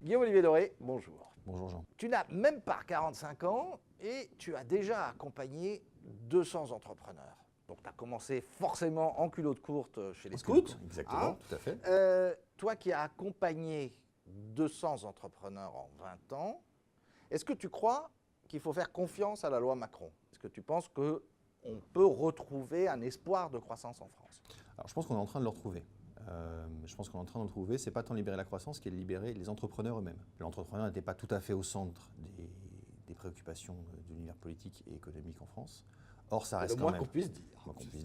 Guillaume-Olivier Doré, bonjour. Bonjour Jean. Tu n'as même pas 45 ans et tu as déjà accompagné 200 entrepreneurs. Donc tu as commencé forcément en culotte courte chez les scouts. Exactement, tout à fait. Toi qui as accompagné 200 entrepreneurs en 20 ans, est-ce que tu crois qu'il faut faire confiance à la loi Macron? Est-ce que tu penses qu'on peut retrouver un espoir de croissance en France? Alors je pense qu'on est en train de le retrouver. C'est pas tant libérer la croissance qu'est libérer les entrepreneurs eux-mêmes. L'entrepreneur n'était pas tout à fait au centre des préoccupations de l'univers politique et économique en France. Or, ça reste le moins qu'on puisse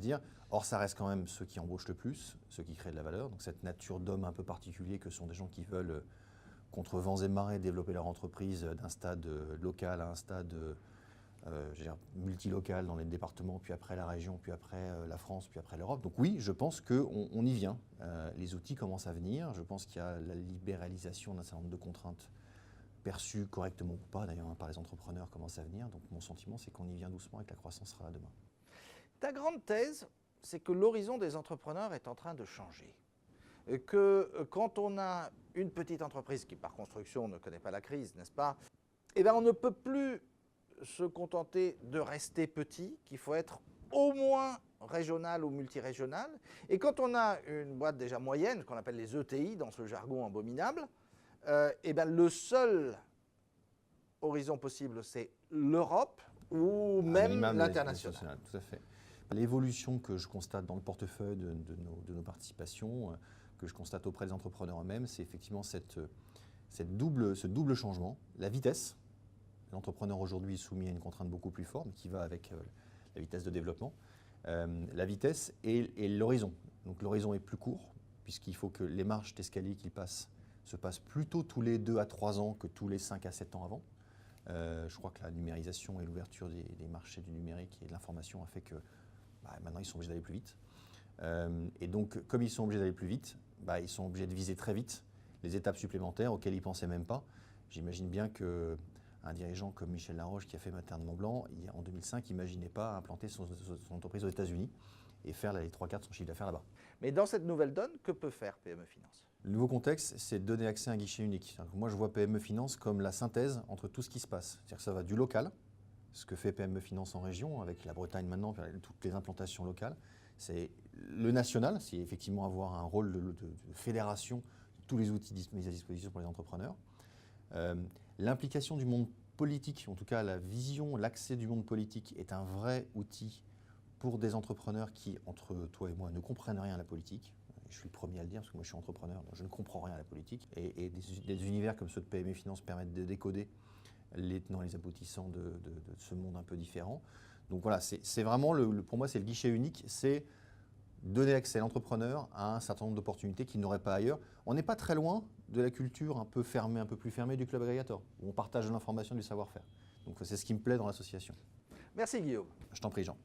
dire. Or, ça reste quand même ceux qui embauchent le plus, ceux qui créent de la valeur. Donc cette nature d'homme un peu particulier que sont des gens qui veulent, contre vents et marées, développer leur entreprise d'un stade local à un stade multilocal dans les départements, puis après la région, puis après la France, puis après l'Europe. Donc oui, je pense qu'on y vient. Les outils commencent à venir. Je pense qu'il y a la libéralisation d'un certain nombre de contraintes perçues correctement ou pas d'ailleurs par les entrepreneurs commence à venir. Donc mon sentiment, c'est qu'on y vient doucement et que la croissance sera là demain. Ta grande thèse, c'est que l'horizon des entrepreneurs est en train de changer. Que quand on a une petite entreprise qui par construction ne connaît pas la crise, n'est-ce pas, eh bien on ne peut plus se contenter de rester petit, qu'il faut être au moins régional ou multirégional. Et quand on a une boîte déjà moyenne, qu'on appelle les ETI dans ce jargon abominable, eh bien le seul horizon possible, c'est l'Europe ou même l'international. Tout à fait. L'évolution que je constate dans le portefeuille de nos participations, que je constate auprès des entrepreneurs eux-mêmes, c'est effectivement ce double changement, la vitesse. L'entrepreneur aujourd'hui est soumis à une contrainte beaucoup plus forte qui va avec la vitesse de développement, la vitesse et l'horizon. Donc l'horizon est plus court puisqu'il faut que les marches d'escalier qu'il passe se passent plutôt tous les 2 à 3 ans que tous les 5 à 7 ans avant. Je crois que la numérisation et l'ouverture des marchés du numérique et de l'information a fait que maintenant ils sont obligés d'aller plus vite. Et donc comme ils sont obligés d'aller plus vite, ils sont obligés de viser très vite les étapes supplémentaires auxquelles ils ne pensaient même pas. J'imagine bien qu'un dirigeant comme Michel Laroche qui a fait Materne Mont-Blanc, en 2005, n'imaginait pas implanter son entreprise aux États-Unis et faire les 3/4 de son chiffre d'affaires là-bas. Mais dans cette nouvelle donne, que peut faire PME Finance? Le nouveau contexte, c'est de donner accès à un guichet unique. Moi, je vois PME Finance comme la synthèse entre tout ce qui se passe. C'est-à-dire que ça va du local, ce que fait PME Finance en région, avec la Bretagne maintenant, toutes les implantations locales. C'est le national, c'est effectivement avoir un rôle de fédération de tous les outils mis à disposition pour les entrepreneurs. L'implication du monde politique, en tout cas la vision, l'accès du monde politique est un vrai outil pour des entrepreneurs qui, entre toi et moi, ne comprennent rien à la politique. Je suis le premier à le dire parce que moi je suis entrepreneur, donc je ne comprends rien à la politique. Et des univers comme ceux de PME Finance permettent de décoder les tenants et les aboutissants de ce monde un peu différent. Donc voilà, c'est vraiment, pour moi, c'est le guichet unique, c'est donner accès à l'entrepreneur à un certain nombre d'opportunités qu'il n'aurait pas ailleurs. On n'est pas très loin de la culture un peu fermée, un peu plus fermée du Club Agregator, où on partage de l'information et du savoir-faire. Donc c'est ce qui me plaît dans l'association. Merci Guillaume. Je t'en prie Jean.